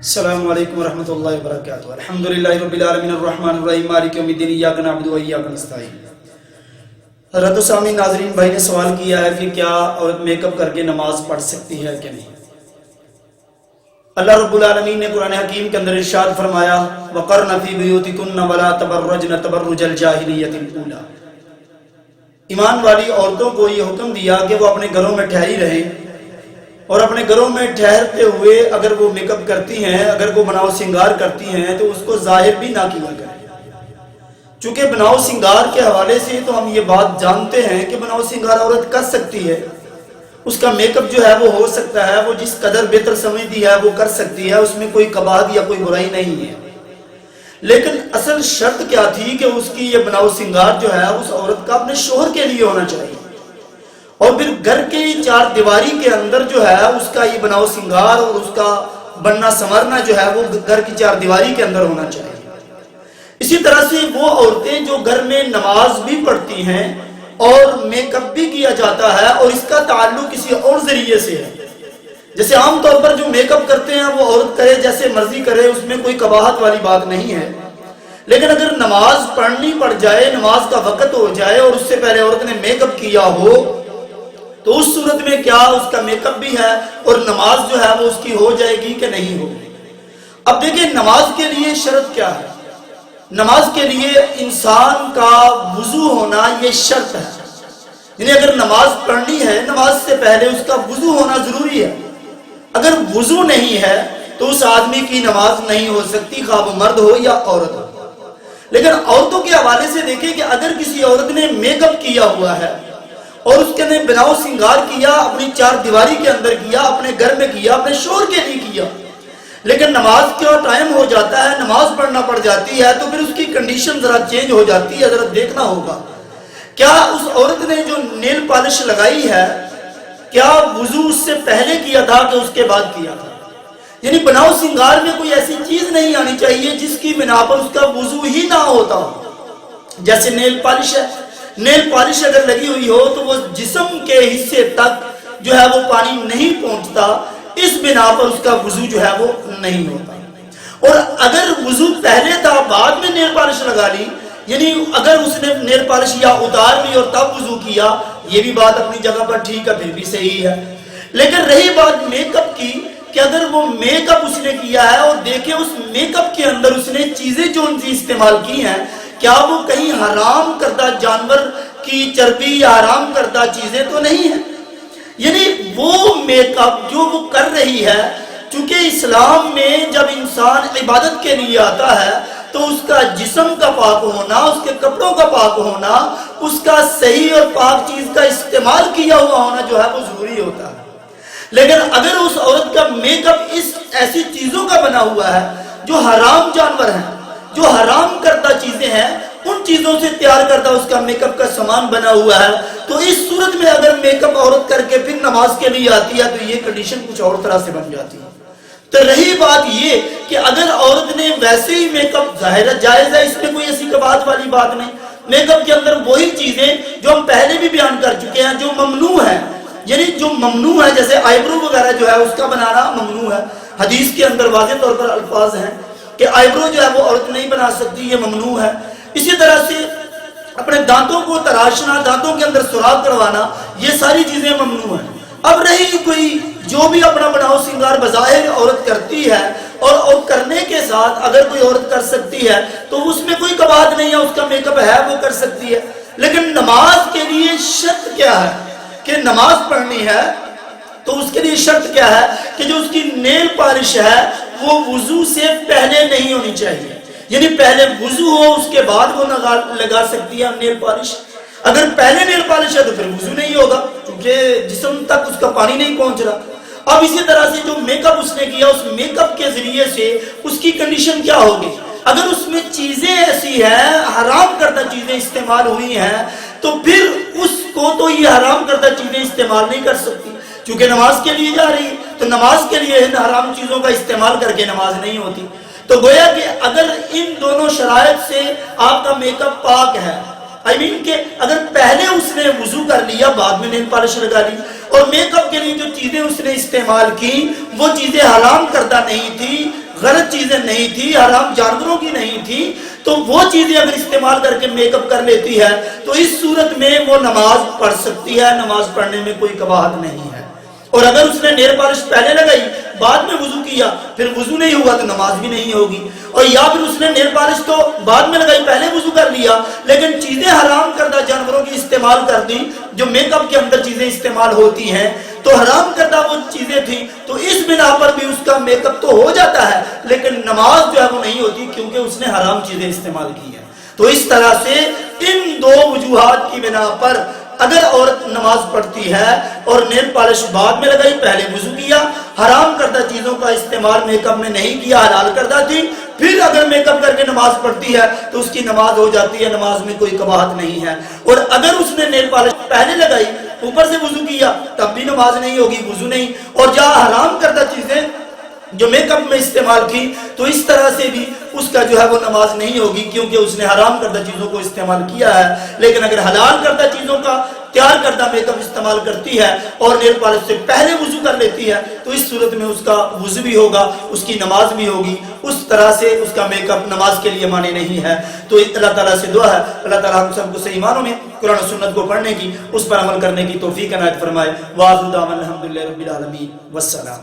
السلام علیکم ورحمۃ اللہ وبرکاتہ۔ الحمدللہ رب العالمین الرحمن الرحیم مالک یوم الدین ایاک نعبد و ایاک نستعین۔ حضرت سامعین ناظرین بھائی نے سوال کیا ہے کہ کیا عورت میک اپ کر کے نماز پڑھ سکتی ہے کہ نہیں؟ اللہ رب العالمین نے قرآن حکیم کے اندر ارشاد فرمایا وَقَرْنَ فِي بُيُوتِكُنَّ وَلَا تَبَرَّجْنَ تَبَرُّجَ الْجَاهِلِيَّةِ الْأُولَىٰ۔ ایمان والی عورتوں کو یہ حکم دیا کہ وہ اپنے گھروں میں ٹھہری رہیں، اور اپنے گھروں میں ٹھہرتے ہوئے اگر وہ میک اپ کرتی ہیں، اگر وہ بناؤ سنگار کرتی ہیں تو اس کو ظاہر بھی نہ کیا کریں۔ چونکہ بناؤ سنگار کے حوالے سے تو ہم یہ بات جانتے ہیں کہ بناؤ سنگار عورت کر سکتی ہے، اس کا میک اپ جو ہے وہ ہو سکتا ہے، وہ جس قدر بہتر سمجھتی ہے وہ کر سکتی ہے، اس میں کوئی قباحت یا کوئی برائی نہیں ہے۔ لیکن اصل شرط کیا تھی کہ اس کی یہ بناؤ سنگار جو ہے اس عورت کا اپنے شوہر کے لیے ہونا چاہیے، اور پھر گھر کی چار دیواری کے اندر جو ہے اس کا یہ بناؤ سنگار اور اس کا بننا سنورنا جو ہے وہ گھر کی چار دیواری کے اندر ہونا چاہیے۔ اسی طرح سے وہ عورتیں جو گھر میں نماز بھی پڑھتی ہیں اور میک اپ بھی کیا جاتا ہے اور اس کا تعلق کسی اور ذریعے سے ہے، جیسے عام طور پر جو میک اپ کرتے ہیں وہ عورت کرے جیسے مرضی کرے، اس میں کوئی قباحت والی بات نہیں ہے۔ لیکن اگر نماز پڑھنی پڑ جائے، نماز کا وقت ہو جائے اور اس سے پہلے عورت نے میک اپ کیا ہو تو اس صورت میں کیا اس کا میک اپ بھی ہے اور نماز جو ہے وہ اس کی ہو جائے گی کہ نہیں ہوگی؟ اب دیکھیں نماز کے لیے شرط کیا ہے۔ نماز کے لیے انسان کا وضو ہونا یہ شرط ہے، یعنی اگر نماز پڑھنی ہے نماز سے پہلے اس کا وضو ہونا ضروری ہے۔ اگر وضو نہیں ہے تو اس آدمی کی نماز نہیں ہو سکتی، خواہ وہ مرد ہو یا عورت ہو۔ لیکن عورتوں کے حوالے سے دیکھیں کہ اگر کسی عورت نے میک اپ کیا ہوا ہے اور اس کے نے بناؤ سنگار کیا، اپنی چار دیواری کے اندر کیا، اپنے گھر میں کیا، اپنے شوہر کے لیے کیا، لیکن نماز کا ٹائم ہو جاتا ہے، نماز پڑھنا پڑ جاتی ہے، تو پھر اس کی کنڈیشن ذرا چینج ہو جاتی ہے۔ ذرا دیکھنا ہوگا کیا اس عورت نے جو نیل پالش لگائی ہے کیا وضو اس سے پہلے کیا تھا کہ اس کے بعد کیا تھا؟ یعنی بناؤ سنگار میں کوئی ایسی چیز نہیں آنی چاہیے جس کی بنا پر اس کا وضو ہی نہ ہوتا ہو۔ جیسے نیل پالش ہے، نیل پالش اگر لگی ہوئی ہو تو وہ جسم کے حصے تک جو ہے وہ پانی نہیں پہنچتا، اس بنا پر اس کا وضو جو ہے وہ نہیں ہوتا۔ اور اگر وضو پہلے تھا بعد میں نیل پالش لگا لی، یعنی اگر اس نے نیل پالش یا اتار لی اور تب وضو کیا، یہ بھی بات اپنی جگہ پر ٹھیک ہے، پھر بھی صحیح ہے۔ لیکن رہی بات میک اپ کی کہ اگر وہ میک اپ اس نے کیا ہے اور دیکھیں اس میک اپ کے اندر اس نے چیزیں جو ان سے استعمال کی ہیں کیا وہ کہیں حرام کردہ جانور کی چربی یا حرام کردہ چیزیں تو نہیں ہیں، یعنی وہ میک اپ جو وہ کر رہی ہے، چونکہ اسلام میں جب انسان عبادت کے لیے آتا ہے تو اس کا جسم کا پاک ہونا، اس کے کپڑوں کا پاک ہونا، اس کا صحیح اور پاک چیز کا استعمال کیا ہوا ہونا جو ہے وہ ضروری ہوتا ہے۔ لیکن اگر اس عورت کا میک اپ اس ایسی چیزوں کا بنا ہوا ہے جو حرام جانور ہیں، جو حرام کردہ چیزیں ہیں، ان چیزوں سے تیار کردہ اس کا میک اپ کا سامان بنا ہوا ہے، تو اس صورت میں اگر میک اپ عورت کر کے پھر نماز کے لیے آتی ہے تو یہ کنڈیشن کچھ اور طرح سے بن جاتی ہے۔ تو رہی بات یہ کہ اگر عورت نے ویسے ہی میک اپ ظاہر جائز ہے، اس میں کوئی ایسی قباحت والی بات نہیں۔ میک اپ کے اندر وہی چیزیں جو ہم پہلے بھی بیان کر چکے ہیں جو ممنوع ہے، یعنی جو ممنوع ہے جیسے آئی برو وغیرہ جو ہے اس کا بنانا ممنوع ہے، حدیث کے اندر واضح طور پر الفاظ ہیں کہ آئی برو جو ہے وہ عورت نہیں بنا سکتی، یہ ممنوع ہے۔ اسی طرح سے اپنے دانتوں کو تراشنا، دانتوں کے اندر سوراخ کروانا، یہ ساری چیزیں ممنوع ہیں۔ اب رہی کوئی جو بھی اپنا بناؤ سنگار بظاہر عورت کرتی ہے اور کرنے کے ساتھ اگر کوئی عورت کر سکتی ہے تو اس میں کوئی قباحت نہیں ہے، اس کا میک اپ ہے وہ کر سکتی ہے۔ لیکن نماز کے لیے شرط کیا ہے کہ نماز پڑھنی ہے تو اس کے لیے شرط کیا ہے کہ جو اس کی نیل پالش ہے وہ وضو سے پہلے نہیں ہونی چاہیے، یعنی پہلے وضو ہو اس کے بعد وہ لگا سکتی ہے نیل پالش۔ اگر پہلے نیل پالش ہے تو پھر وضو نہیں ہوگا کیونکہ جسم تک اس کا پانی نہیں پہنچ رہا۔ اب اسی طرح سے جو میک اپ اس نے کیا اس میک اپ کے ذریعے سے اس کی کنڈیشن کیا ہوگی؟ اگر اس میں چیزیں ایسی ہیں، حرام کردہ چیزیں استعمال ہوئی ہیں، تو پھر اس کو تو یہ حرام کردہ چیزیں استعمال نہیں کر سکتی، چونکہ نماز کے لیے جا رہی ہے تو نماز کے لیے ان حرام چیزوں کا استعمال کر کے نماز نہیں ہوتی۔ تو گویا کہ اگر ان دونوں شرائط سے آپ کا میک اپ پاک ہے، کہ اگر پہلے اس نے وضو کر لیا بعد میں نیل پالش لگا لی، اور میک اپ کے لیے جو چیزیں اس نے استعمال کی وہ چیزیں حرام کردہ نہیں تھی، غلط چیزیں نہیں تھی، حرام جانوروں کی نہیں تھی، تو وہ چیزیں اگر استعمال کر کے میک اپ کر لیتی ہے تو اس صورت میں وہ نماز پڑھ سکتی ہے، نماز پڑھنے میں کوئی قباحت نہیں ہے۔ اور اگر اس نے نیل پالش پہلے لگائی بعد میں وضو کیا پھر وضو نہیں ہوا تو نماز بھی نہیں ہوگی، اور یا پھر اس نے نیل پالش تو بعد میں لگائی پہلے وضو کر لیا لیکن چیزیں حرام کردہ جانوروں کی استعمال کر دی، جو میک اپ کے اندر چیزیں استعمال ہوتی ہیں تو حرام کردہ وہ چیزیں تھیں، تو اس بنا پر بھی اس کا میک اپ تو ہو جاتا ہے لیکن نماز جو ہے وہ نہیں ہوتی کیونکہ اس نے حرام چیزیں استعمال کی ہیں۔ تو اس طرح سے ان دو وجوہات کی بنا پر اگر عورت نماز پڑھتی ہے اور نیل پالش بعد میں لگائی پہلے وضو کیا، حرام کردہ چیزوں کا استعمال میک اپ میں نہیں کیا، حلال کردہ تھی، پھر اگر میک اپ کر کے نماز پڑھتی ہے تو اس کی نماز ہو جاتی ہے، نماز میں کوئی قباحت نہیں ہے۔ اور اگر اس نے نیل پالش پہلے لگائی اوپر سے وضو کیا تب بھی نماز نہیں ہوگی، وضو نہیں، اور جہاں حرام کردہ چیزیں جو میک اپ میں استعمال کی تو اس طرح سے بھی اس کا جو ہے وہ نماز نہیں ہوگی کیونکہ اس نے حرام کردہ چیزوں کو استعمال کیا ہے۔ لیکن اگر حلال کردہ چیزوں کا تیار کردہ میک اپ استعمال کرتی ہے اور نیل پالش سے پہلے وضو کر لیتی ہے تو اس صورت میں اس کا وضو بھی ہوگا، اس کی نماز بھی ہوگی، اس طرح سے اس کا میک اپ نماز کے لیے مانے نہیں ہے۔ تو اللہ تعالیٰ سے دعا ہے اللہ تعالیٰ ہم سب کو صحیح معنوں میں قرآن و سنت کو پڑھنے کی، اس پر عمل کرنے کی توفیق عنایت فرمائے۔ وآخر دعوانا الحمدللہ رب العالمین، والسلام۔